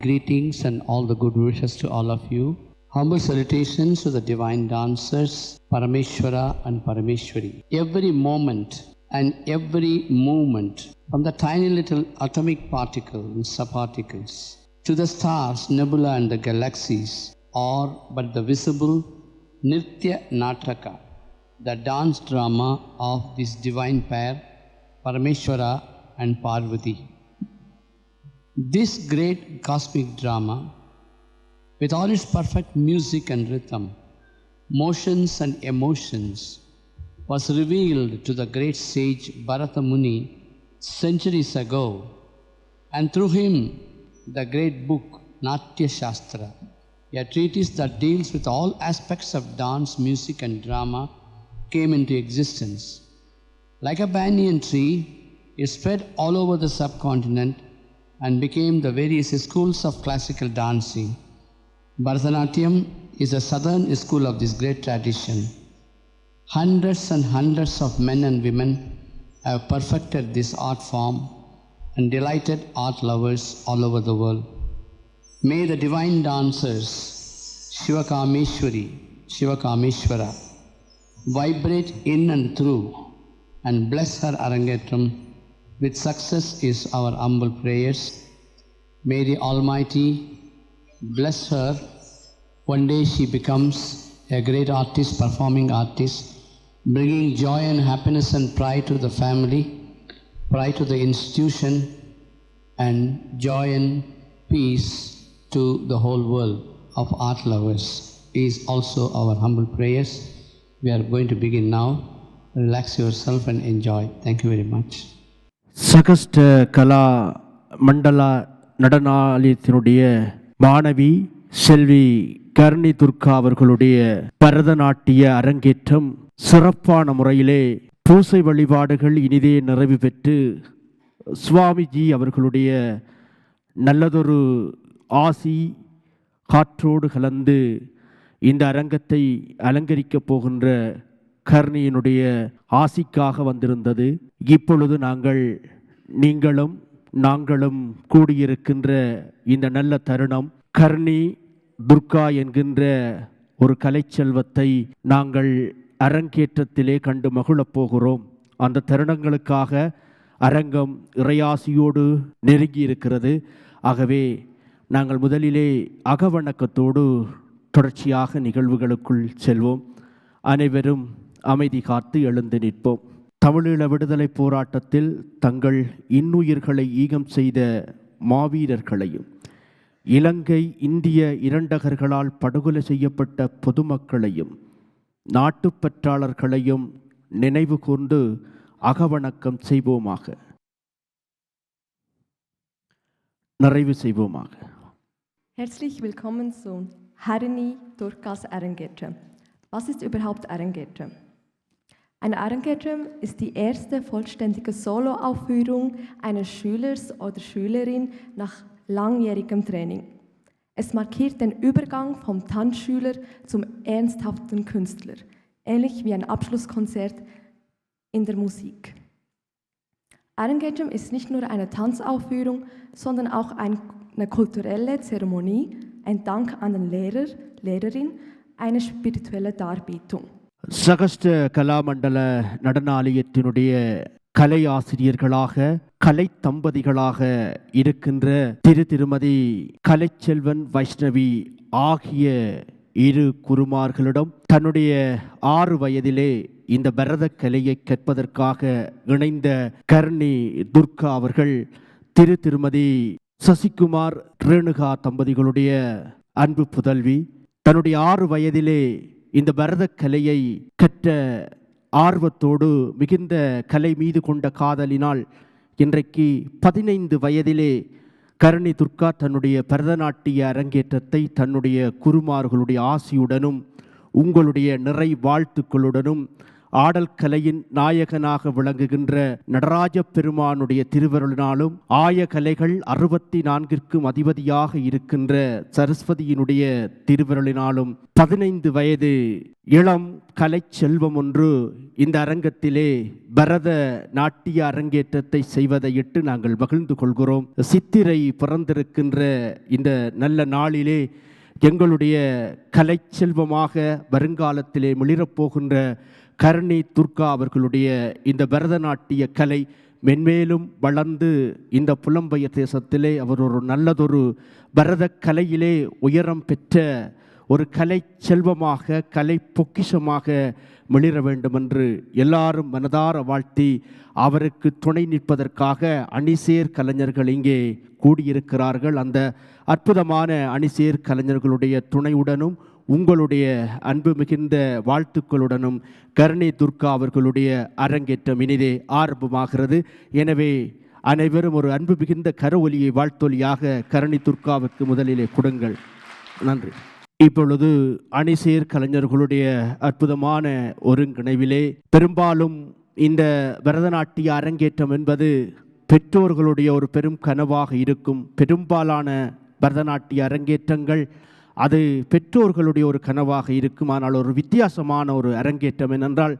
greetings and all the good wishes to all of you. Humble salutations to the divine dancers, Parameshwara and Parameshwari. Every moment and every movement, from the tiny little atomic particle and subparticles to the stars, nebula and the galaxies, are but the visible Nritya Nataka, the dance drama of this divine pair, Parameshwara and Parvati. This great cosmic drama, with all its perfect music and rhythm, motions and emotions, was revealed to the great sage Bharata Muni centuries ago, and through him the great book Natya Shastra, a treatise that deals with all aspects of dance, music and drama, came into existence. Like a banyan tree, it spread all over the subcontinent and became the various schools of classical dancing. Bharatanatyam is a southern school of this great tradition. Hundreds and hundreds of men and women have perfected this art form and delighted art lovers all over the world. May the divine dancers, Shivakameshwari, Shivakameshwara, vibrate in and through and bless her Arangetram with success is our humble prayers. May the Almighty bless her. One day she becomes a great artist, performing artist, bringing joy and happiness and pride to the family, pride to the institution, and joy and peace to the whole world of art lovers is also our humble prayers. We are going to begin now. Relax yourself and enjoy. Thank you very much. சகஸ்ட கலா மண்டலா நடனாலயத்தினுடைய மாணவி செல்வி கர்ணி துர்கா அவர்களுடைய பரதநாட்டிய அரங்கேற்றம் சிறப்பான முறையிலே பூசை வழிபாடுகள் இனிதே நிறைவு பெற்று சுவாமிஜி அவர்களுடைய நல்லதொரு ஆசி காற்றோடு கலந்து இந்த அரங்கத்தை அலங்கரிக்கப் போகின்ற கர்ணியினுடைய ஆசிக்காக வந்திருந்தது. இப்பொழுது நீங்களும் நாங்களும் கூடியிருக்கின்ற இந்த நல்ல தருணம், கர்ணி துர்கா என்கின்ற ஒரு கலைச்செல்வத்தை நாங்கள் அரங்கேற்றத்திலே கண்டு மகிழப் போகிறோம். அந்த தருணங்களுக்காக அரங்கம் இறையாசியோடு நெருங்கி இருக்கிறது. ஆகவே நாங்கள் முதலிலே அகவணக்கத்தோடு தொடர்ச்சியாக நிகழ்வுகளுக்குள் செல்வோம். அனைவரும் அமைதி காத்து எழுந்து நிற்போம். தமிழீழ விடுதலை போராட்டத்தில் தங்கள் இன்னுயிர்களை ஈகம் செய்த மாவீரர்களையும் இலங்கை இந்திய இரண்டகர்களால் படுகொலை செய்யப்பட்ட பொதுமக்களையும் நாட்டுப்பற்றாளர்களையும் நினைவு கூர்ந்து அகவணக்கம் செய்வோமாக, நிறைவு செய்வோமாக. Herzlich willkommen zu Harni Durkas Arangetram. Was ist überhaupt Arangetram? Ein Arangetram ist die erste vollständige Soloaufführung eines Schülers oder Schülerin nach langjährigem Training. Es markiert den Übergang vom Tanzschüler zum ernsthaften Künstler, ähnlich wie ein Abschlusskonzert in der Musik. Arangetram ist nicht nur eine Tanzaufführung, sondern auch eine kulturelle Zeremonie, ein Dank an den Lehrer, Lehrerin, eine spirituelle Darbietung. சகஸ்ட கலாமண்டல நடனாலயத்தினுடைய கலை ஆசிரியர்களாக, கலை தம்பதிகளாக இருக்கின்ற திருமதி கலைச்செல்வன் வைஷ்ணவி ஆகிய இரு குருமார்களிடம் தன்னுடைய 6 வயதிலே இந்த பரத கலையை கற்பதற்காக இணைந்த கர்ணி துர்கா அவர்கள் திருமதி சசிகுமார் ரேணுகா தம்பதிகளுடைய அன்பு புதல்வி. தன்னுடைய 6 வயதிலே இந்த பரத கலையை கற்ற ஆர்வத்தோடு மிகுந்த கலை மீது கொண்ட காதலினால் இன்றைக்கு 15 வயதிலே கர்ணி துர்கா தன்னுடைய பரதநாட்டிய அரங்கேற்றத்தை தன்னுடைய குருமார்களுடைய ஆசியுடனும் உங்களுடைய நிறை வாழ்த்துக்களுடனும் ஆடல் கலையின் நாயகனாக விளங்குகின்ற நடராஜ பெருமானுடைய திருவருளினாலும் ஆய கலைகள் 64ற்கும் அதிபதியாக இருக்கின்ற சரஸ்வதியினுடைய திருவருளினாலும் 15 வயது இளம் கலை செல்வம் ஒன்று இந்த அரங்கத்திலே பரத நாட்டிய அரங்கேற்றத்தை செய்வதையிட்டு நாங்கள் மகிழ்ந்து கொள்கிறோம். சித்திரை பிறந்திருக்கின்ற இந்த நல்ல நாளிலே எங்களுடைய கலை செல்வமாக வருங்காலத்திலே மிளிரப்போகின்ற கர்ணி துர்கா அவர்களுடைய இந்த பரதநாட்டிய கலை மென்மேலும் வளர்ந்து இந்த புலம்பெயர் தேசத்திலே அவர் ஒரு நல்லதொரு பரத கலையிலே உயரம் பெற்ற ஒரு கலை செல்வமாக கலை பொக்கிஷமாக மிளிர வேண்டும் என்று எல்லாரும் மனதார வாழ்த்தி அவருக்கு துணை நிற்பதற்காக அணிசேர் கலைஞர்கள் இங்கே கூடியிருக்கிறார்கள். அந்த அற்புதமான அணிசேர் கலைஞர்களுடைய துணையுடனும் உங்களுடைய அன்பு மிகுந்த வாழ்த்துக்களுடனும் கர்ணி துர்கா அவர்களுடைய அரங்கேற்றம் இனிதே ஆரம்பமாகிறது. எனவே அனைவரும் ஒரு அன்பு மிகுந்த கரவொலியை வாழ்த்தொலியாக கர்ணி துர்காவுக்கு முதலிலே கொடுங்கள். நன்றி. இப்பொழுது அணிசேர் கலைஞர்களுடைய அற்புதமான ஒருங்கிணைவிலே பெரும்பாலும் இந்த பரதநாட்டிய அரங்கேற்றம் என்பது பெற்றோர்களுடைய ஒரு பெரும் கனவாக இருக்கும். பெரும்பாலான பரதநாட்டிய அரங்கேற்றங்கள் அது பெற்றோர்களுடைய ஒரு கனவாக இருக்கும். ஆனால் ஒரு வித்தியாசமான ஒரு அரங்கேற்றம் என்னென்றால்,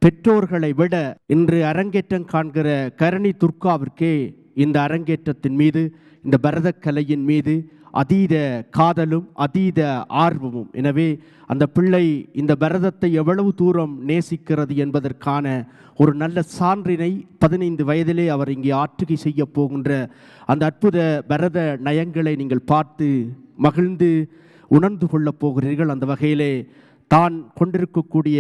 பெற்றோர்களை விட இன்று அரங்கேற்றம் காண்கிற கர்ணி துர்காவிற்கே இந்த அரங்கேற்றத்தின் மீது, இந்த பரதக்கலையின் மீது அதீத காதலும் அதீத ஆர்வமும். எனவே அந்த பிள்ளை இந்த பரதத்தை எவ்வளவு தூரம் நேசிக்கிறது என்பதற்கான ஒரு நல்ல சான்றினை 15 வயதிலே அவர் இங்கே ஆற்றுகை செய்ய போகின்ற அந்த அற்புத பரத நயங்களை நீங்கள் பார்த்து மகிழ்ந்து உணர்ந்து கொள்ளப் போகிறீர்கள். அந்த வகையிலே தான் கொண்டிருக்கக்கூடிய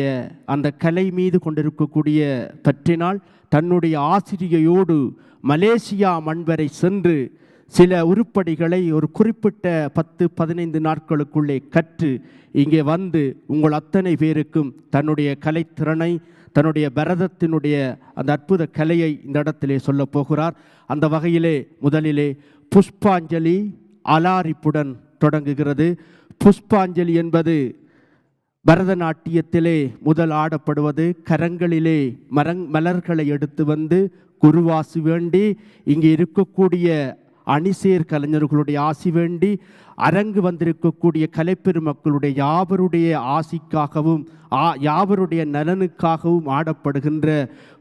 அந்த கலை மீது கொண்டிருக்கக்கூடிய பற்றினால் தன்னுடைய ஆசிரியையோடு மலேசியா மண்வரை சென்று சில உருப்படிகளை ஒரு குறிப்பிட்ட 10-15 நாட்களுக்குள்ளே கற்று இங்கே வந்து உங்கள் அத்தனை பேருக்கும் தன்னுடைய கலைத்திறனை, தன்னுடைய பரதத்தினுடைய அந்த அற்புத கலையை இந்த இடத்திலே சொல்ல போகிறார். அந்த வகையிலே முதலிலே புஷ்பாஞ்சலி அலாரிப்புடன் தொடங்குகிறது. புஷ்பாஞ்சலி என்பது பரதநாட்டியத்திலே முதல் ஆடப்படுவது. கரங்களிலே மலர்களை எடுத்து வந்து குருவாசி வேண்டி இங்கே இருக்கக்கூடிய அணிசேர் கலைஞர்களுடைய ஆசி வேண்டி அரங்கு வந்திருக்கக்கூடிய கலைப்பெருமக்களுடைய யாவருடைய ஆசிக்காகவும் யாவருடைய நலனுக்காகவும் ஆடப்படுகின்ற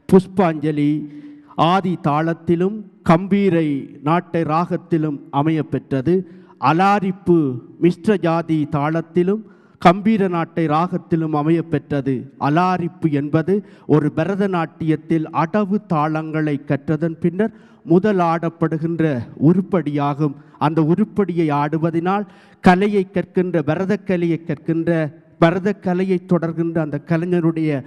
புஷ்பாஞ்சலி ஆதி தாளத்திலும் கம்பீரை நாட்டை ராகத்திலும் அமையப்பெற்றது. அலாரிப்பு மிஸ்ர ஜாதி தாளத்திலும் கம்பீர நாட்டை ராகத்திலும் அமையப்பெற்றது. அலாரிப்பு என்பது ஒரு பரதநாட்டியத்தில் அடவு தாளங்களை கற்றதன் பின்னர் முதல் ஆடப்படுகின்ற உருப்படியாகும். அந்த உருப்படியை ஆடுவதனால் கலையை கற்கின்ற பரதக்கலையை கற்கின்ற பரதக்கலையை தொடர்கின்ற அந்த கலைஞருடைய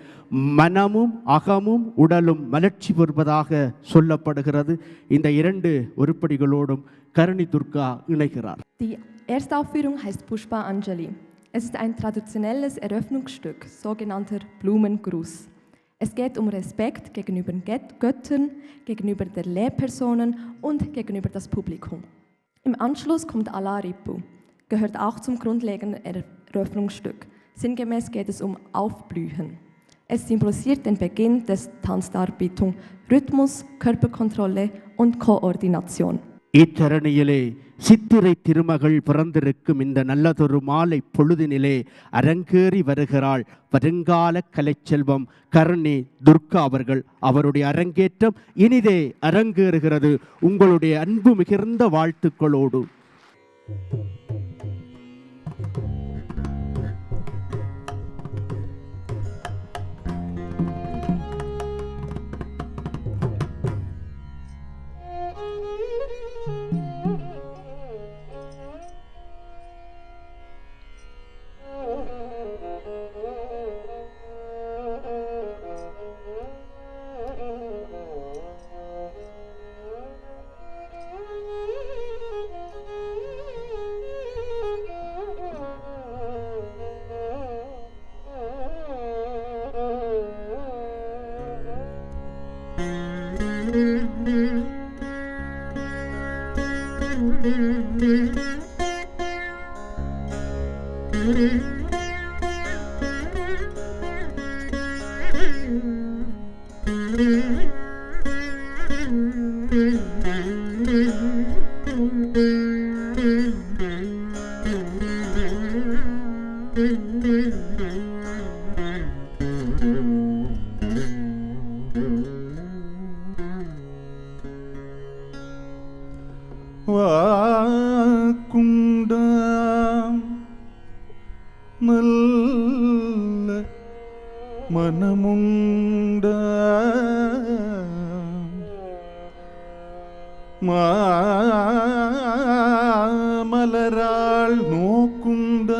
மனமும் அகமும் உடலும் மலர்ச்சி பெறுவதாக சொல்லப்படுகிறது. இந்த 2 உருப்படிகளோடும் கர்ணி துர்கா இணைகிறார். Die erste Aufführung heißt Pushpanjali. Es ist ein traditionelles Eröffnungsstück, sogenannter Blumengruß. Es geht um Respekt gegenüber Göttern, gegenüber der Lehrpersonen und gegenüber das Publikum. Im Anschluss kommt Alaripu, gehört auch zum grundlegenden Eröffnungsstück. Sinngemäß geht es um Aufblühen. Es symbolisiert den Beginn des Tanzdarbietung, Rhythmus, Körperkontrolle und Koordination. இத்தரணியிலே சித்திரை திருமகள் பிறந்திருக்கும் இந்த நல்லதொரு மாலை பொழுதினிலே அரங்கேறி வருகிறாள் வருங்கால கலைச்செல்வம் கர்ணி துர்கா அவர்கள். அவருடைய அரங்கேற்றம் இனிதே அரங்கேறுகிறது உங்களுடைய அன்பு மிகுந்த வாழ்த்துக்களோடு. வாக்குண்டாம் நல்ல மனமுண்டாம் மாமலராள் நோக்குண்டாம்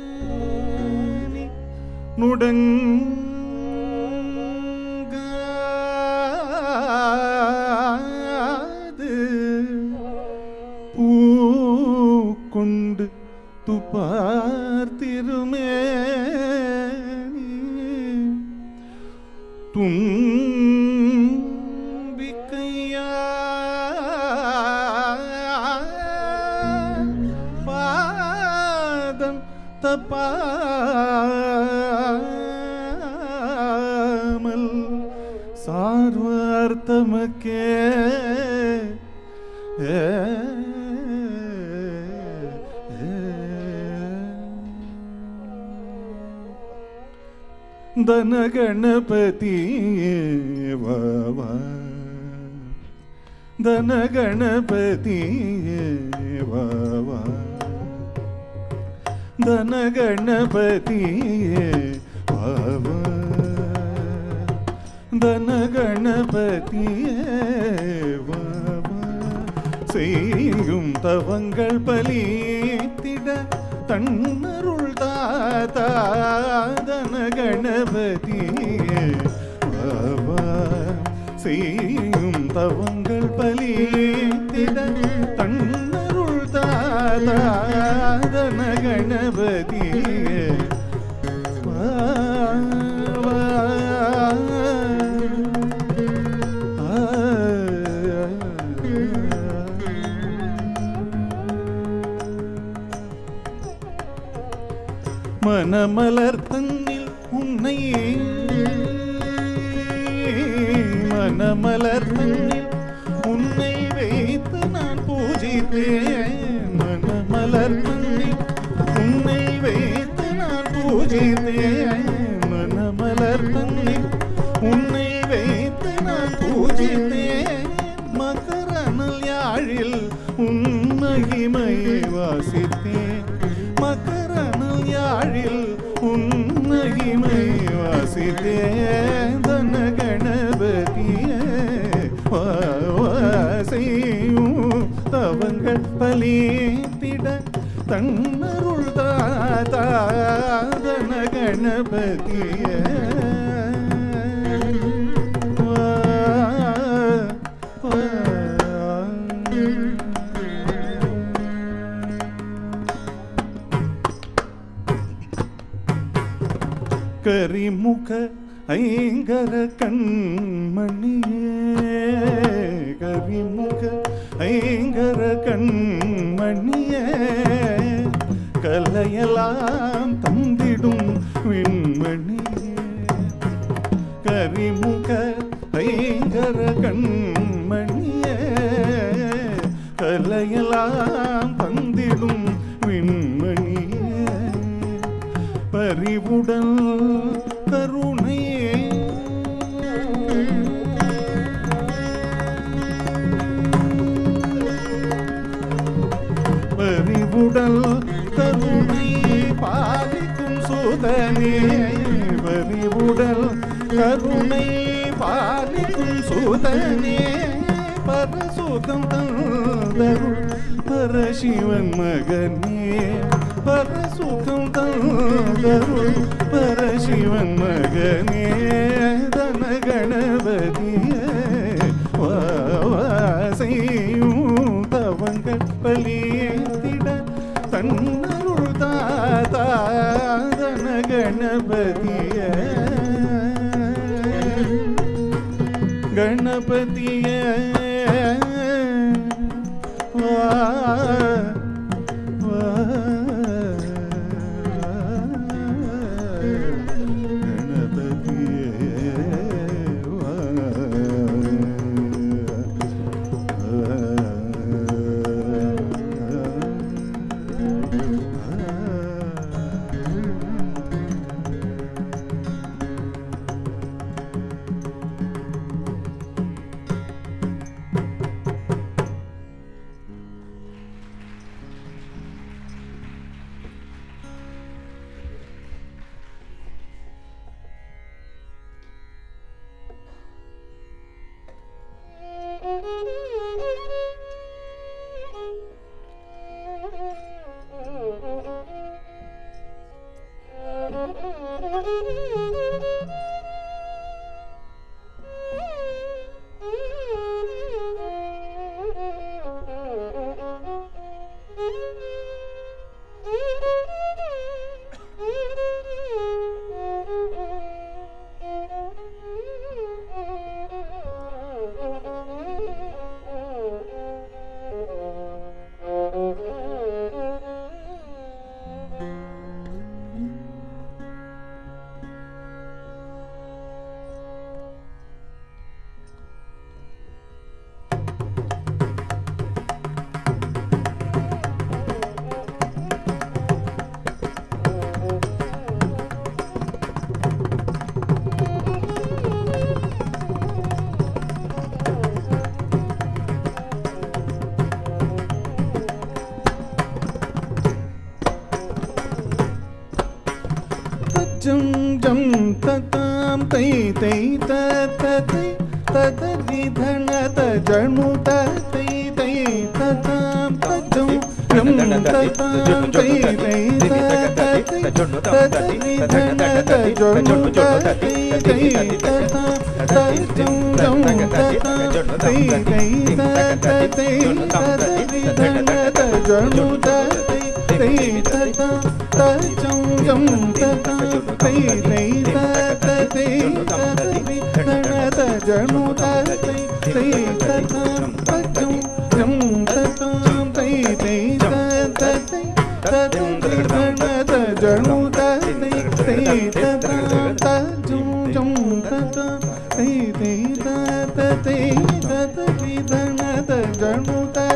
மேனி நுடங்காது பூக்கொண்டு துப்பார்த்திருமேனி தும்பிக்கையா பாதம் தப்பாமல் சார்வார் தமக்கே தனகணபதி வாவா தனகணபதி வாவா தனகணபதி வாவா தனகணபதி வாவா செய்யும் தவங்கள் பலித்திட தன்னருள் தாத்தா தனகணபதி வாவா செய்யும் தவங்கள் பலித்திட தன்னருள் தாத்தா தனகணபதி வாவா மனமலர் தன்னில் உன்னை மனமலர் தன்னில் உன்னை வைத்து நான் பூஜித்தேன் மனமலர் தன்னில் உன்னை வைத்து நான் பூஜித்தேன் மனமலர் தன்னில் உன்னை வைத்து நான் பூஜித்தேன் மகரனல் யாழில் உன் மகிமையை வாசித்தேன் மகரனல் யாழில் உன் மகிமை வாசித்தேன் தனகணபதியே செய்யும் தவங்கள் பலித்திட தன்னருள் தாத்தா தனகணபதியே கரிமுக ஐங்கர கண்மணியே கரிமுக ஐங்கர கண்மணியே கலையெல்லாம் தந்திடும் விண்மணியே கரிமுக ஐங்கர கண்மணியே கலையெல்லாம் தந்திடும் விண்மணியே பறிவுடல் கருணையே பறிவுடல் கருணை பாலிக்கும் சோதனே பறிவுடல் கருணை பாலிக்கும் சோதனே பரசுகம் தந்தருள் பரசிவன் மகனே பரசுகம் தந்தருள் பரசிவன் மகனே தனகணபதியே செய்யும் தவங்கள் பலித்திட தன்னருள் தாத்தா தனகணபதியே கணபதியே ஜம் ஜம் ததாம் தை தை ததை ததரி தன தஜனு தை தை ததாம் தஜம் ஜம் ததாம் தை தை ததை ததரி தன தஜனு தை தை ததாம் தஜம் ஜம் ததாம் தை தை ததை ததரி தன தஜனு தை தை ததாம் தஜம் ஜம் ததாம் தை தை ததை ததரி தன தஜனு தை தை ததாம் தஜம் ஜம் ததாம் தை தை ததை ததரி தன தஜனு தை தை ததாம் தஜம் ஜம் ததாம் தை தை ததை ததரி தன தஜனு தை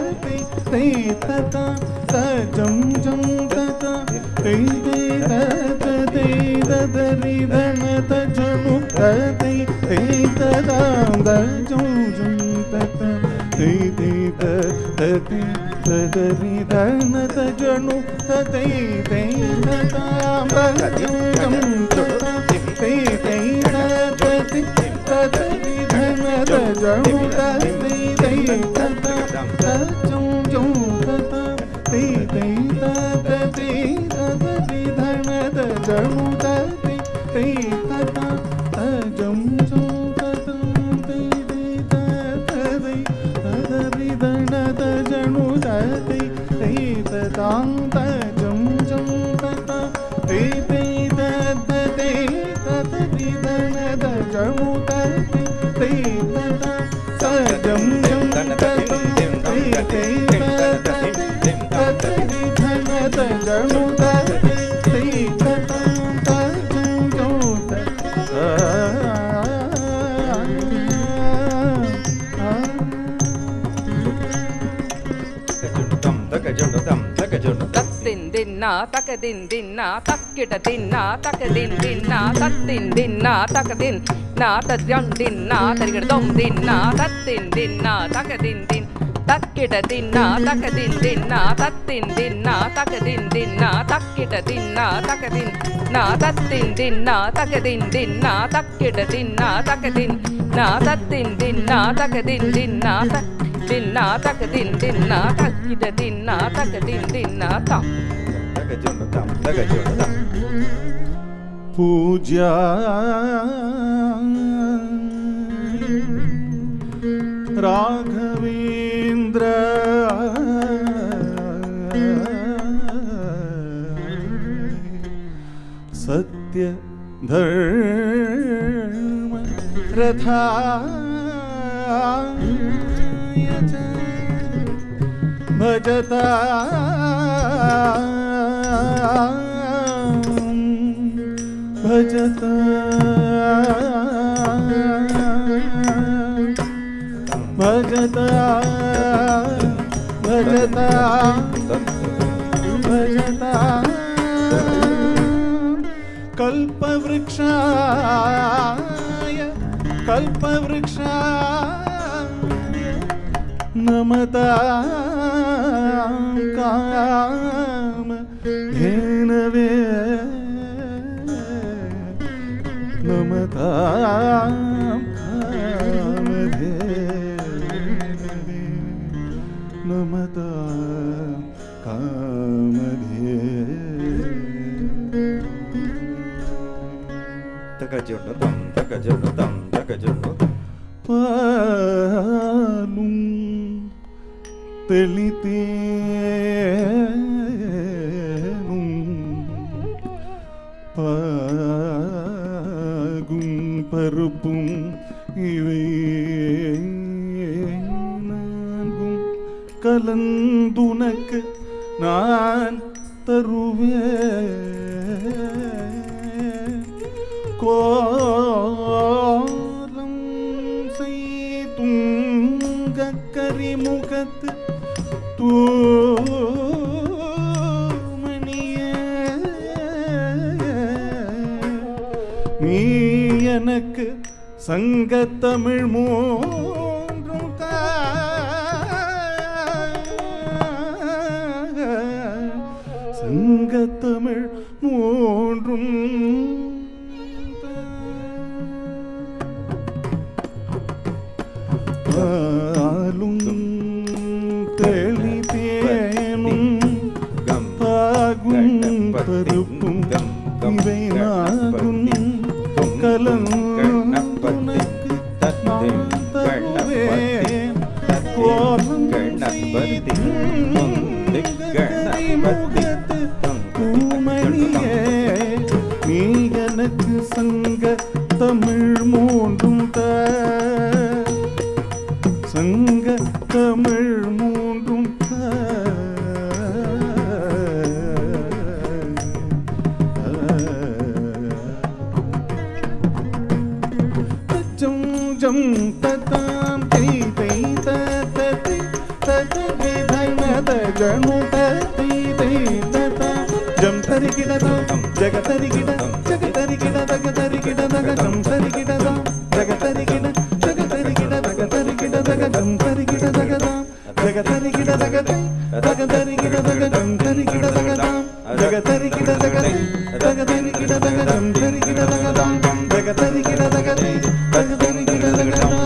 தை ததாம் தஜம் ஜம் ததாம் தை தை ததை ததரி தன தஜனு தை தை ததாம் தஜம் ஜம் ததாம் தை தை ததை ததரி தன தஜனு தை தை ததாம் தஜம் ஜம் ததாம் தை தை ததை ததரி தன தஜனு தை தை ததாம் தஜம் ஜம் ததாம் தை தை ததை ததரி தன தஜனு தை தை ததாம் தஜம் ஜம் ததாம் தை தை ததை ததரி தன தஜனு தை தை ததாம் தஜம் ஜம் ததாம் தை தை ததை ததரி தன தஜனு தை தை ததாம் தஜம் ஜம் ததாம் தை தை ததரி தன தஜனு தை தை ததாம் தஜம் ஜம் தத்தின் தின்னா தகதின் தின்னா தக்கிட தின்னா தகதின் தின்னா தத்தின் தின்னா தகதின் நா தத்யம் தின்னா தரிகிடதம் தின்னா தத்தின் தின்னா தகதின் தின் தக்கிட தின்னா தகதின் தின்னா தத்தின் தின்னா தகதின் தின்னா தக்கிட தின்னா தகதின் நா தத்தின் தின்னா தகதின் தின்னா தக்கிட தின்னா தகதின் நா தத்தின் தின்னா தகதின் தின்னா தின்னா தகதின் தின்னா தக்கிட தின்னா தகதின் தின்னா தம் பூஜ்யா ராகவேந்திர சத்ய தர்ம ரதா भजता भजता भजता भजता भजता कल्पवृक्षाय कल्पवृक्षाय नमता काम धेनवे नमता काम धेनवे नमता काम தகஜுனுதம் தகஜுனுதம் தகஜுனுதம் பாலும் தெளித்தேனும் பாகும் பருப்பும் இவை நான்கும் கலந்துனக்கு நான் தருவேன் கோலம் செய்துங்க கரிமுகத்து தூமணியே நீ எனக்கு சங்கத்தமிழ் மூன்றும் சங்கத்தமிழ் மூன்றும் பாலும் தெளித்தேனும் பாகும் பருப்பும் இவை நான்கும் கலந்துனக்கு நான் தருவேன் கோலம் செய்துங்கரிமுகத்து பூமணியே நீ எனக்கு சங்க தமிழ் மூன்றும் சங்க தமிழ் மூன்றும் ஜம் ஜம் ததாம் தை தை தததி தததி தைனத கணுத தை தை ததாம் ஜம் தரிகிடதாம் ஜகதரிகிட ஜகதரிகிட தகதரிகிட தகதம் தரிகிடதாம் ஜகதரிகிட ஜகதரிகிட தகதரிகிட தகதம் தரிகிட தகதாம் ஜகதரிகிட தகதை தகதரிகிட தகதம் தரிகிட தகதாம் ஜகதரிகிட தகதை தகதரிகிட தகதம் தரிகிட தகதாம் ஜகதரிகிட தகதை தகதரிகிட தகதாம்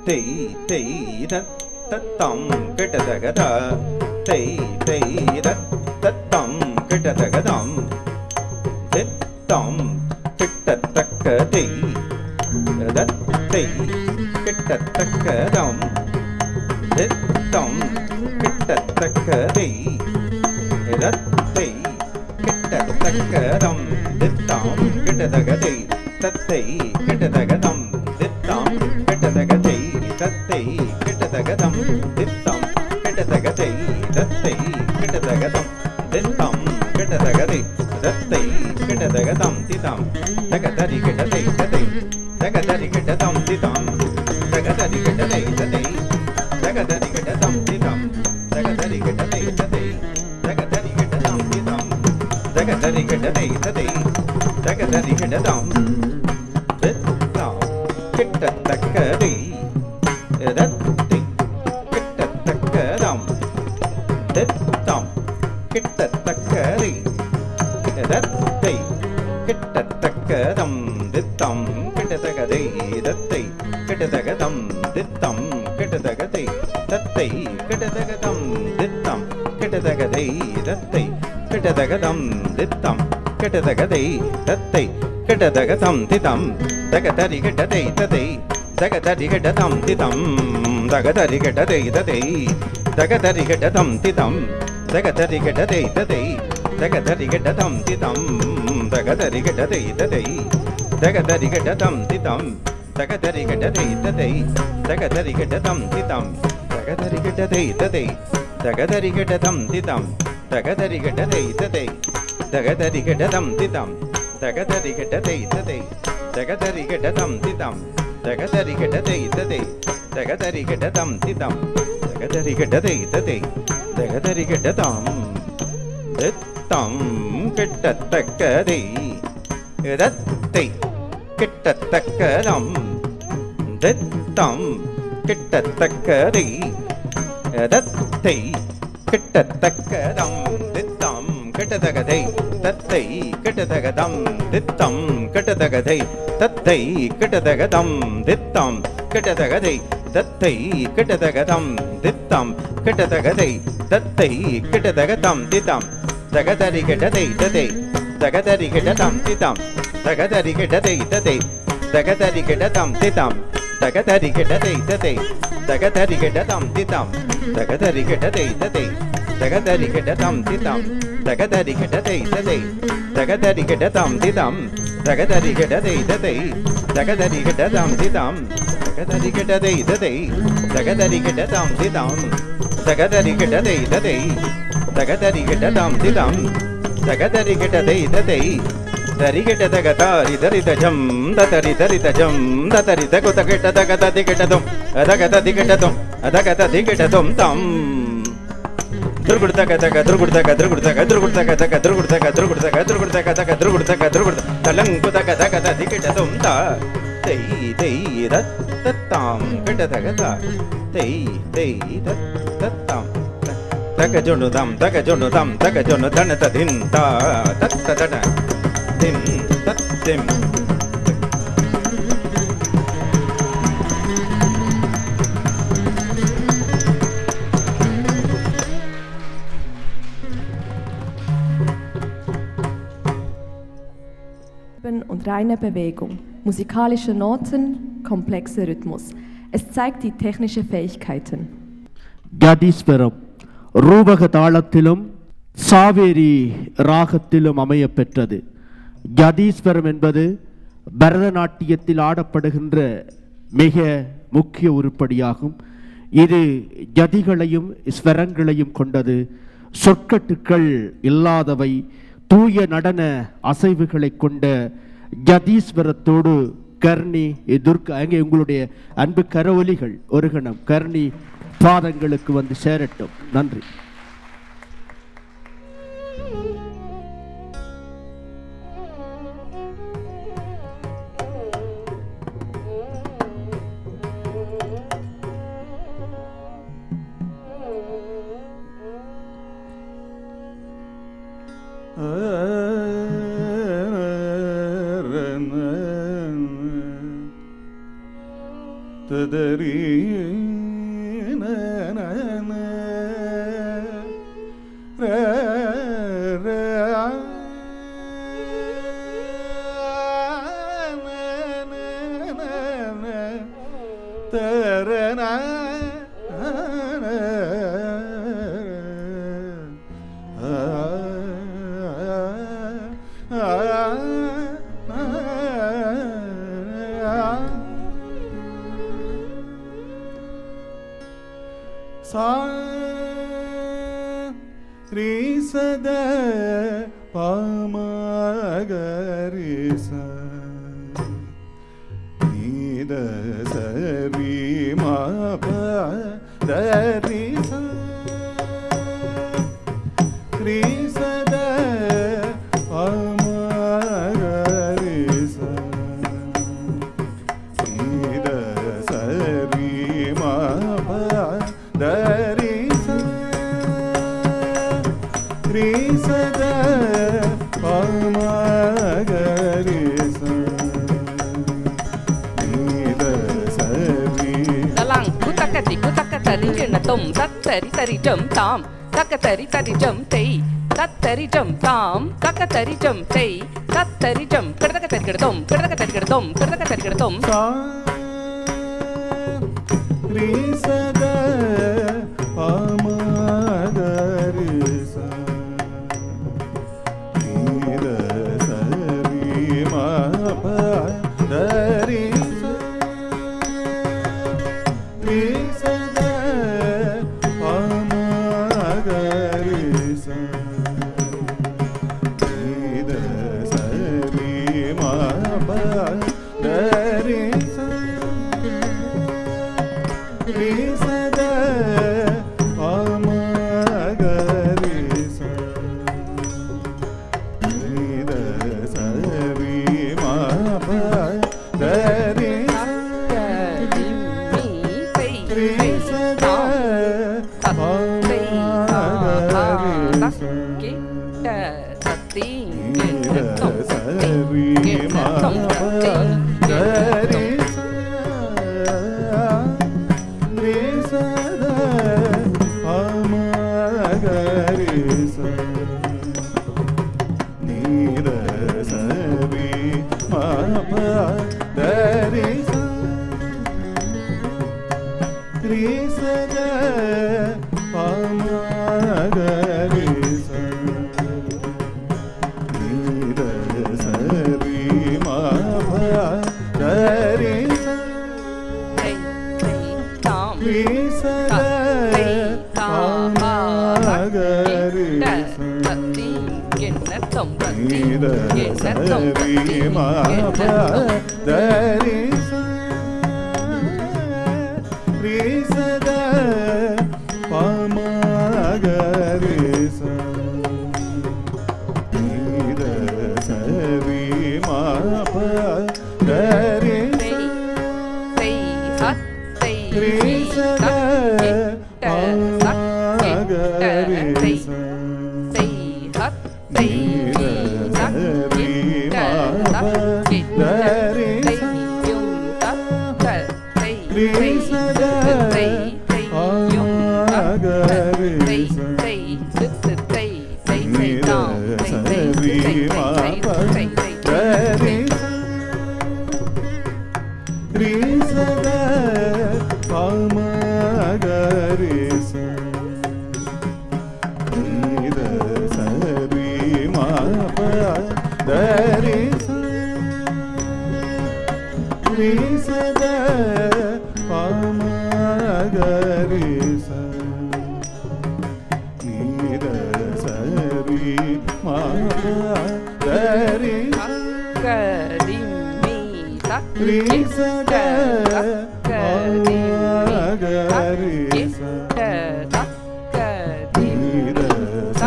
தை தை தத்தம் கிட்டதகத தை தை தத்தம் கிட்டதகதம் தித்தம் கிட்டத்தக்க தை தத்தை கிட்டத்தக்கதம் தித்தம் கிட்டத்தக்க தை தத்தை கிட்டத்தக்கதம் தித்தம் கிட்டதகதை தத்தை கிட்டதகதம் தித்தம் கிட்டதகதை தத்தை கிட்டதகதம் தித்தம் கிட்டதகதை தத்தை கிட்டதகதம் தித்தம் கிட்டதகதை தத்தை கிட்டதகதம் திதம் தகதரி கிட்டதை ததை தகதரி கிட்டதம் திதம் தகதரி கிட்டதை ததை தகதரி கிட்டதம் திதம் தகதரி கிட்டதை ததை தகதரி கிட்டதம் திதம் தகதரி கிட்டதை ததை தகதரி கிட்டதம் கிட்டத்தக்கதை ரத்தை கிட்டத்தக்கதம் தித்தம் கிட்டத்தக்கதை ரத்தை கிட்டத்தக்கதம் தித்தம் கிட்டத்தகதை ரத்தை கிட்டத்தகதம் தித்தம் கிட்டத்தகதை தத்தை கிட்டத்தகதம் தித்தம் கிட்டத்தகதை ரத்தை கிட்டத்தகதம் தித்தம் கிட்டத்தகதை தத்தை கிட்டத்தகதம் திதம் தகதரி கிட்டதை ததை தகதரி கிட்டதம் திதம் தகதரி கிட்டதை ததை தகதரி கிட்டதம் திதம் தகதரி கிட்டதை ததை தகதரி கிட்டதம் திதம் தகதரி கிட்டதை ததை தகதரி கிட்டதம் திதம் தகதரி கிட்டதை ததை தகதரி கிட்டதம் திதம் தகதரி கிட்டதை ததை தகதரி கிட்டதம் திதம் தகதரி கிட்டதை ததை தகதரி கிட்டதம் திதம் தகதரி கிட்டதை ததை தகதரி கிட்டதம் திதம் தகதரி கிட்டதை ததை தகதரி கிட்டதம் திதம் தகதரி கிட்டதை ததை தகதரி கிட்டதம் தித்தம் கிட்டத்தக்கதை ரத்தை கிட்டத்தக்கதம் தித்தம் கிட்டத்தக்கதை ரத்தை கிட்டத்தக்கதம் தித்தம் கிட்டதகதை தத்தை கிட்டதகதம் தித்தம் கிட்டதகதை தத்தை கிட்டதகதம் தித்தம் கிட்டதகதை தத்தை கிட்டதகதம் தித்தம் கிட்டதகதை தத்தை கிட்டதகதம் தித்தம் தகதரி கிட்டதை ததை தகதரி கிட்டதம் தித்தம் தகதரி கிட்டதை ததை தகதரி கிட்டதம் தித்தம் தகதரி கிட்டதை ததை தகதரி கிட்டதம் தித்தம் தகதரி கிட்டதை ததை தகதரி கிட்டதம் தித்தம் தகதரி கிட்டதை ததை தகதரி கிட்டதம் தித்தம் தகதரி கிட்டதை ததை தகதரி கிட்டதம் தித்தம் தகதரி கிட்டதை ததை தகதரி கிட்டதம் தித்தம் தகதரி கிட்டதை ததை தகதரி கிட்டதம் தித்தம் தகதரி கிட்டதை ததை தரி கிட்டதகதாரி தரிதஜம் தரி தரிதஜம் தரி தகுத கிட்டதகதி கிட்டதும் அதகதி கிட்டதும் அதகதி கிட்டதும் தம் துர்குடுதக தக துர்குடுதக துர்குடுதக துர்குடுதக தக துர்குடுதக துர்குடுதக துர்குடுதக தக துர்குடுதக துர்குடுத தலங்குதக தகதி கிட்டதும் த தை தை தத்தாம் கிட்டதகத தை தை தத்தாம் தக ஜொனுதம் தக ஜொனுதம் தக ஜொனு தன ததின் த தத்த தன தின் தத்திம் Und reine Bewegung, musikalische Noten, komplexer Rhythmus. Es zeigt die technischen Fähigkeiten. கதீஸ்வரம் ரூபக தாளத்திலும் Saveri ராகத்திலும் அமைய பெற்றது. கதீஸ்வரம் என்பது பரதநாட்டியத்தில் ஆடப்படுகின்ற மிக முக்கிய உருப்படியாகும். இது ஜதிகளையும் ஸ்வரங்களையும் கொண்டது. சொற்கட்டுக்கள் இல்லாதவை, தூய நடன அசைவுகளை கொண்ட கதீஸ்வரத்தோடு கர்ணி துர்கா அங்கே உங்களுடைய அன்பு கரவொலிகள் ஒரு கணம் கர்ணி பாதங்களுக்கு வந்து சேரட்டும். நன்றி. ததரி சத பாமகரிச நீத சரி மாப தரிச ஸ்ரீசத பாமகரிச நீத சரி மாப தரிச ஸ்ரீசத பாமகரிச நீத சரி தலாங் குதக்கதி குதக்கதரி கிணத்தும் தத்தரி தரி ஜம் தாம் தக்கதரி தரி ஜம் தெய் தத்தரி ஜம் தாம் தக்கதரி ஜம் தெய் தத்தரி ஜம் கிடதக்க தரி கிடதும் கிடதக்க தரி கிடதும் கிடதக்க தரி கிடதும் ஸ்ரீசத பாமகரிச நீத சரி மாப தரிச ஸ்ரீசத பாமகரிச நீத சரி மாப தரிச ஸ்ரீசத பாமகரிச தத்தி சரி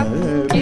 சரி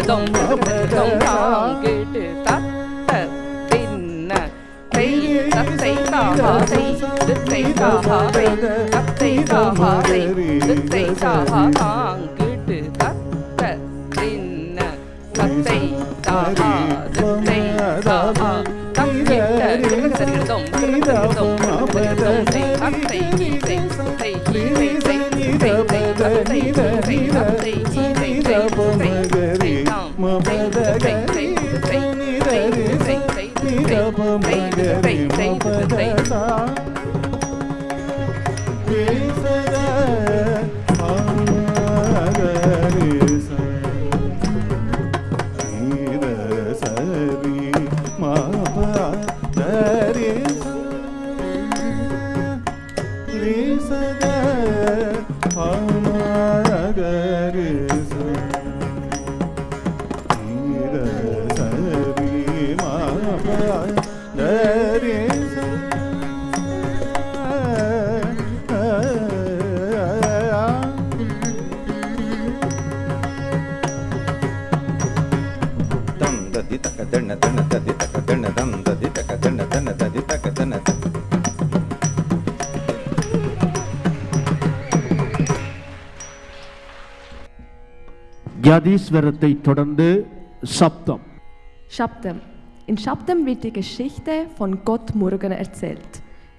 Dum தத்தை தாஹாதை தித்தை தாஹாதை தத்தை தாஹாதை தித்தை தாஹா தாங்கிட்டு தத்த தின்ன தத்தை தாஹா தித்தை தாஹா தங்கிட்ட கிடதம் கிடதம் தத்தை தத்தை கீதை தத்தை கீதை தத்தை தத்தை தத்தை தத்தை கீதை தத்தை யதீஸ்வரத்தை தொடர்ந்து சப்தம். Shabdam. In Shabdam wird die Geschichte von Gott Murugan erzählt.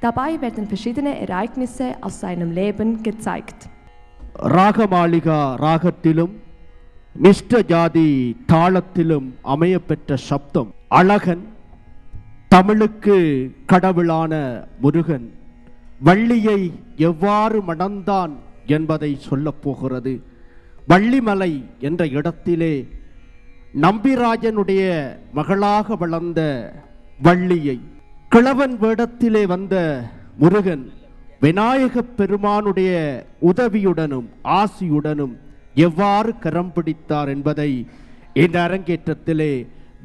Dabei werden verschiedene Ereignisse aus seinem Leben gezeigt. Ragamalika ராகத்திலும் மிஷ்ட ஜாதி தாளத்திலும் அமையப்பெற்ற சப்தம். அழகன், தமிழுக்கு கடவுளான முருகன் வள்ளியை எவ்வாறு மணந்தான் என்பதை சொல்லப் போகிறது. வள்ளிமலை என்ற இடத்திலே நம்பிராஜனுடைய மகளாக வளர்ந்த வள்ளியை கிழவன் வேடத்திலே வந்த முருகன் விநாயகப் பெருமானுடைய உதவியுடனும் ஆசியுடனும் எவ்வாறு கரம் பிடித்தார் என்பதை இந்த அரங்கேற்றத்திலே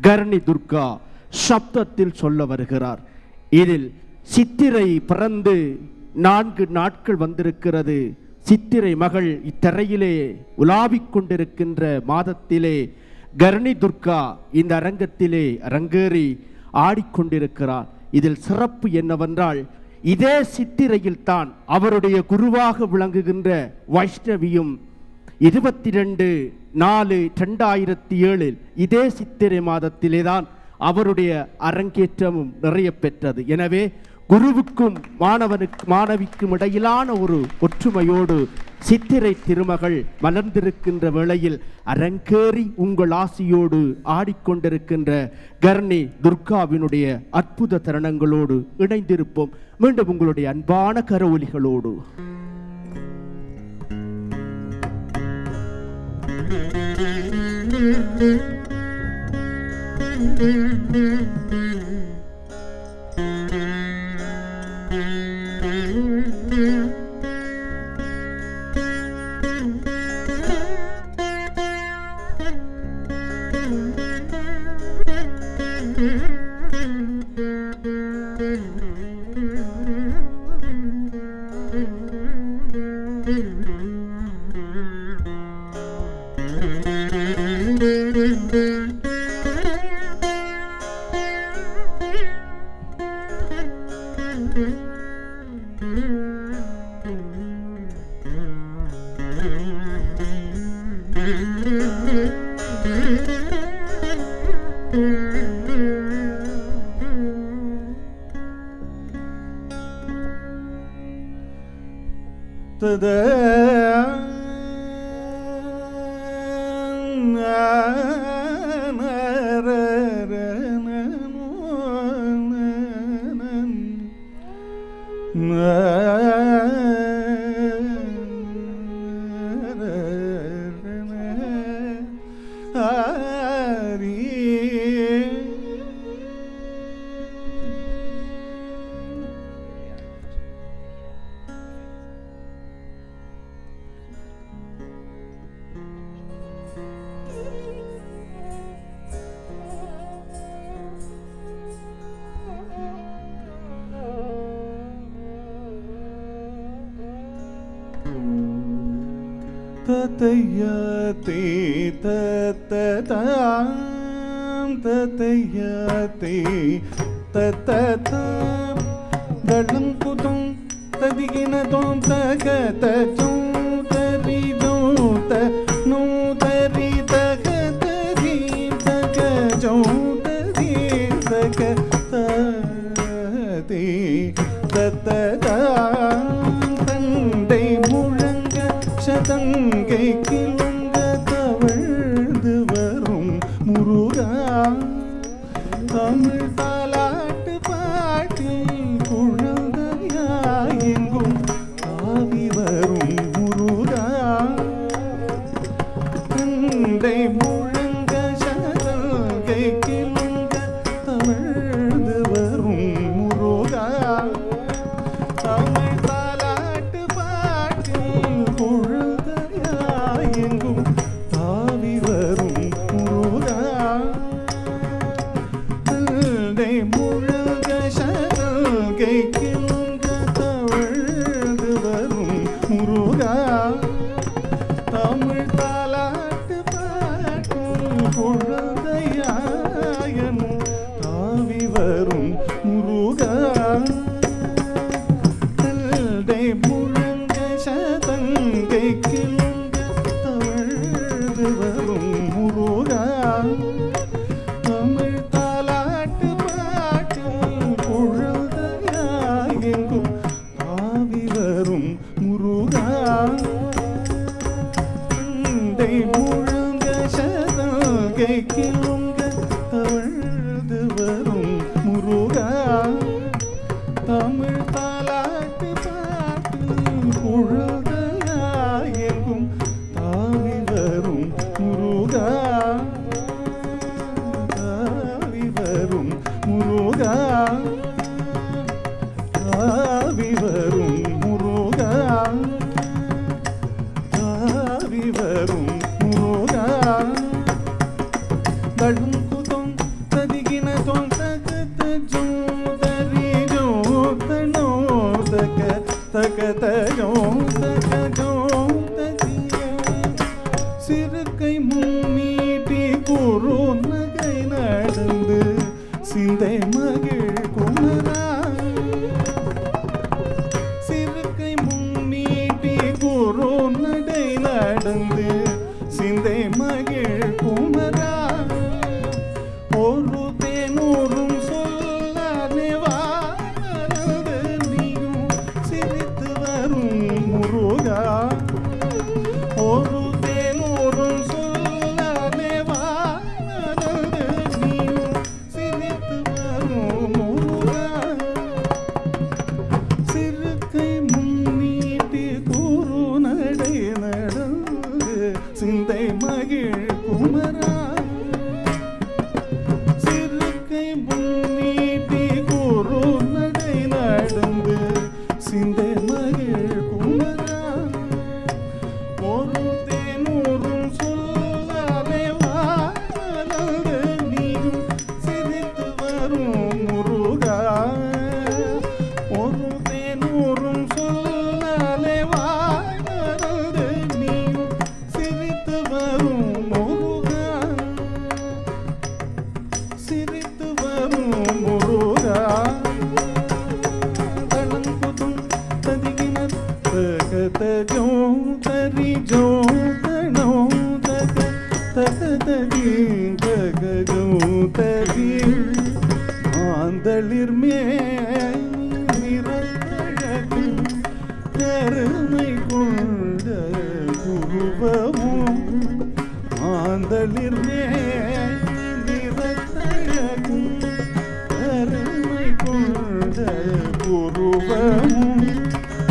கர்ணி துர்கா சப்தத்தில் சொல்ல வருகிறார். இதில் சித்திரை பிறந்து 4 நாட்கள் வந்திருக்கிறது. சித்திரை மகள் இத்தரையிலே உலாவிக் கொண்டிருக்கின்ற மாதத்திலே கர்ணி துர்கா இந்த அரங்கத்திலே அரங்கேறி ஆடிக்கொண்டிருக்கிறார். இதில் சிறப்பு என்னவென்றால், இதே சித்திரையில் தான் அவருடைய குருவாக விளங்குகின்ற வைஷ்ணவியும் 22/4/2007 இதே சித்திரை மாதத்திலே தான் அவருடைய அரங்கேற்றமும் நிறைய பெற்றது. எனவே குருவுக்கும் மாணவிக்கும் இடையிலான ஒரு ஒற்றுமையோடு சித்திரை திருமகள் மலர்ந்திருக்கின்ற வேளையில் அரங்கேறி உங்கள் ஆசியோடு ஆடிக்கொண்டிருக்கின்ற கர்ணி துர்காவினுடைய அற்புத தருணங்களோடு இணைந்திருப்போம். மீண்டும் உங்களுடைய அன்பான கரவொலிகளோடு. தத்தையதே தத்ததாம் தத்தையதே தத்ததம் தளங்குதும் ததிகினதும் தகததும் தரிதும் தனு தரி தகதரி தகஜம் தரி தகததி தத்ததம் தண்டை முழங்க சதங்கை கிளங்க தவழ்ந்து வரும் முருகா தமிழ் தாலாட்டு பாட்டில் குழந்தையாயெங்கும் ஆவி வரும் முருகா தண்டை முழங்க சதங்கை கிளங்க தவழ்ந்து வரும் முருகா தமிழ் தாலாட்டு பாட்டில் குழந்தையாயெங்கும் ஆவி வரும் முருகா தண்டை முழங்க சதங்கை கிளங்க தவழ்ந்து வரும் முருகா தமிழ் தாலாட்டு பாட்டில் குழந்தையாயனும் ஆவி வரும் முருகா தண்டை முழங்க சதங்கை கிளங்க தவழ்ந்து வரும் முருகா தமிழ் தாலாட்டு பாட்டில் குழந்தையாயெங்கும் ஆவி வரும் முருகா தண்டை முழங்க சதங்கை கிளங்க தவழ்ந்து வரும் முருகா தமிழ் தாலாட்டு பாட்டில் குழந்தையாயெங்கும் ஆவி வரும் முருகா ஆவி வரும் முருகா ஆவி வரும் முருகா ஆவி வரும் முருகா தளங்குதும் ததிகினதும் தகதஜம் தரிஜம் தனோ தக தகதஜம் தகஜம் ததிய சிறுகை முன்னீட்டி குரு நகை நடந்து சிந்தை மகிழ் குமரா சிறுகை முன்னீட்டி குரு நடை நடந்து சிந்தை மகிழ் குமரா ஒரு தேனூரும் சொல்லானே வாழ்ந்து நீயும் சிரித்து வரும் முருகா ஒரு தேனூரும் சொல்லானே வாழ்ந்து நீயும் சிரித்து வரும் முருகா சிறுகை முன்னீட்டி கூறு நடை நடந்து சிந்தை மகிழ் குமரா சிறுகை முன்னீட்டி கூறு நடை நடந்து சிந்தை மகிழ் குமரா ஒரு தேனூரும் சொல்லாலே வாழ்ந்து நீயும் சிரித்து வரும் முருகா ஒரு தேனூரும் சொல்லாலே வாழ்ந்து நீயும் சிரித்து வரும் முருகா சிரித்து வரும் முருகா தளங்குதும் ததிகின தகதஜம் தரிஜம் தனோ தக தகததி தகஜம் ததி ஆந்தளிர் மேரழகு கருணை கொண்ட குருவமும் ஆந்தளிர் மேரழகு கருணை கொண்ட குருவமும்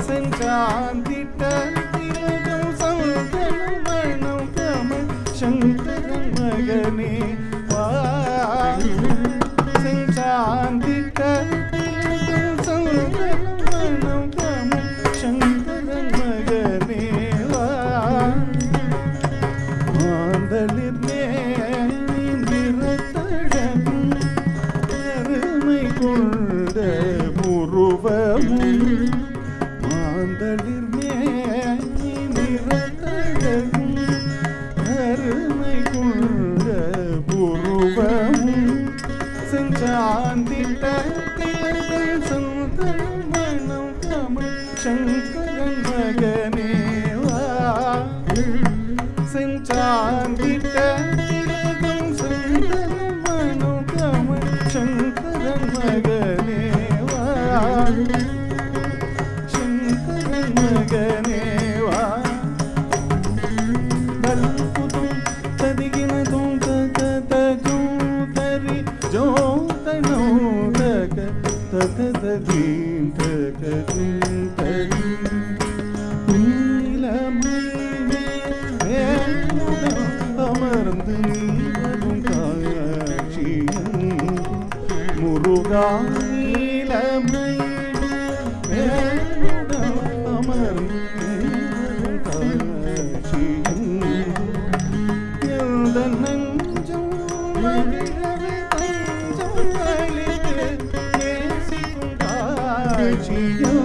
செஞ்சாந்திட்ட திலகம் சந்தனம் மணம் கமல் சங்கரன் மகனே செஞ்சாந்திட்ட திலகம் சந்தனம் மணம் கமல் சங்கரன் மகனே ஆந்தளிர் மேரழகும் கருணை கொண்ட புருவமும் ஆந்தளிர் மேரழகும் கருணை கொண்ட புருவமும் செஞ்சாந்திட்ட சங்கரன் மகனேவா செஞ்சாந்திட்ட திலகம் சந்தனம் மனோகமன் சங்கரன் மகனேவா சங்கரன் மகனேவா பல்புதும் ததிகினதும் தததும் தரி ஜோதனோ தக தததீம் தகதும் தரி நீலமணி வேணுதம் அமர்ந்து நீவரும் காட்சியும் முருகா நீலமணி வேணுதம் அமர்ந்து நீவரும் காட்சியும் எந்த நெஞ்சம் மகிழவே தஞ்சம் அளித்து நேசிக்கும் காட்சியோ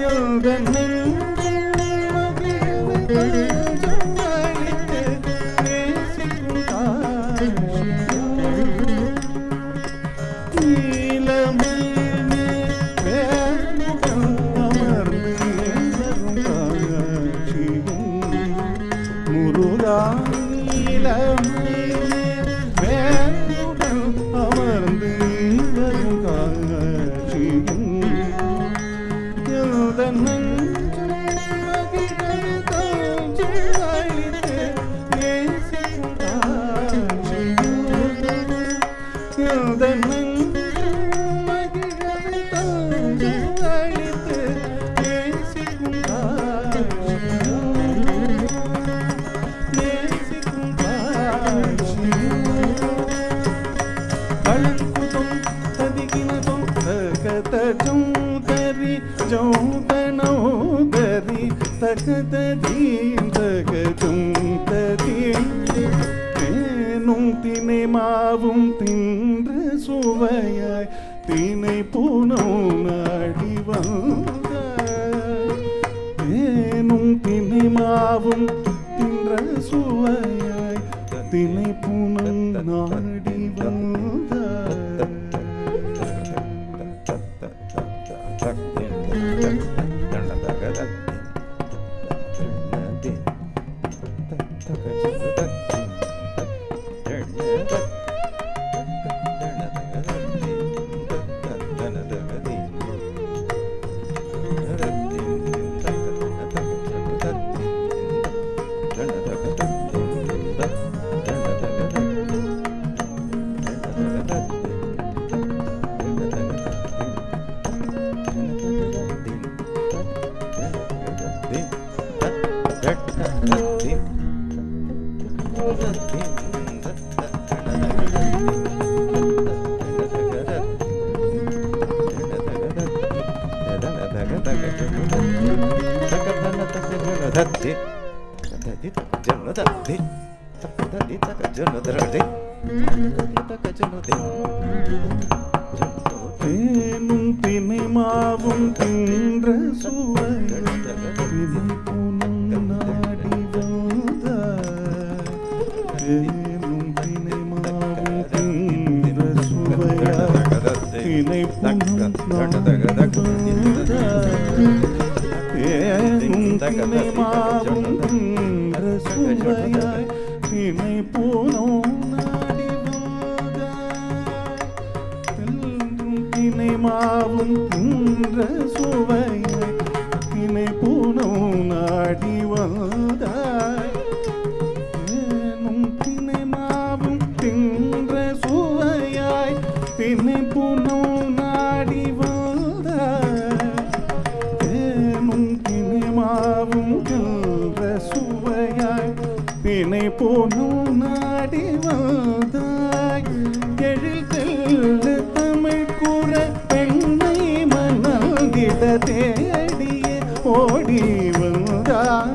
எந்த நெஞ்சம் மகிழவே தஞ்சம் அளித்து நேசிக்கும் காட்சியோ நீலமணி வேணுதம் அமர்ந்து நீவரும் காட்சியும் முருகா நீலமணி வேணுதல் அமர்ந்து வரும் காட்சியும் எந்த நெஞ்சம் மகிழவே தஞ்சம் அளித்து நேசிக்கும் காட்சியும் எந்த நெஞ்சம் மகிழவே தஞ்சம் அளித்து நேசிக்கும் காட்சியும் நேசிக்கும் காட்சியும் கலங்குதும் ததிகினதும் தகதஜும் தரி ஜௌதனோ தரி தகததீம் தகதும் ததீம் தேனும் தினை மாவும் தின்ற சுவையாய் தினை பூனும் நாடி வந்தாய் தேனும் தினை மாவும் தின்ற சுவையாய் தினை பூனும் நாடி வந்தாய் தேனும் தினை மாவும் தின்ற சுவை தினை பூனும் நாடி வந்தாய் தேனும் தினை மாவும் தின்ற சுவையாய் தினை பூனும் நாடி வந்தாய் தேனும் தினை மாவும் தின்ற சுவையாய் தினை பூனும் நாடி வந்தாய் தினை மாவும் தின்ற சுவையாய் தினை பூனும் நாடி வந்தாய் தேனும் தினை மாவும் தின்ற சுவையாய் தினை பூனும் நாடி வந்தாய் தேனும் தினை மாவும் தின்ற சுவையாய் தினை பூனும் நாடி வந்தாய் எழில் தெல்ல தமிழ் கூற பெண்ணை மணந்திட தேடியே ஓடி வந்தாய்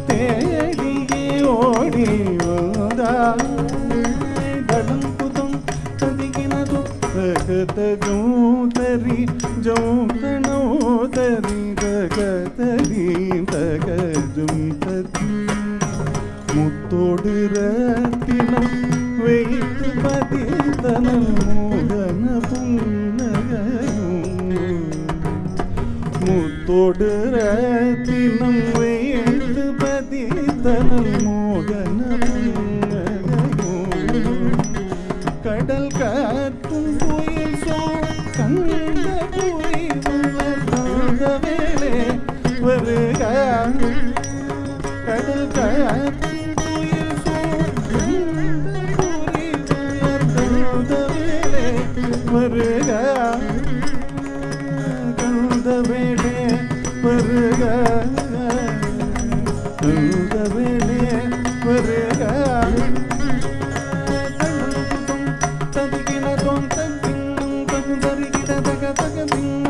தேடியே ஓடி வந்தாய் தளம்புதும் ததிகினதும் தகததும் தரி ஜௌதனோ தரி தகதரி தகதும் ததி முத்தோடு ரத்தினம் வைத்து பதித்தனல் மோகன புன்னகையும் தொடுற தினம் எழுத்து பதித்தனல் மோகன கடல் காற்றும் புயல் சோழ் கண்ட புரிவுள்ள வேளே வருக கடல் காற்றும் புயல் சோழ் கண்ட புரிவுள்ள வேளே வருக கண்ட வேளே வருக கண்ட வேளே வருக தகின தொம் தகின தகின தகின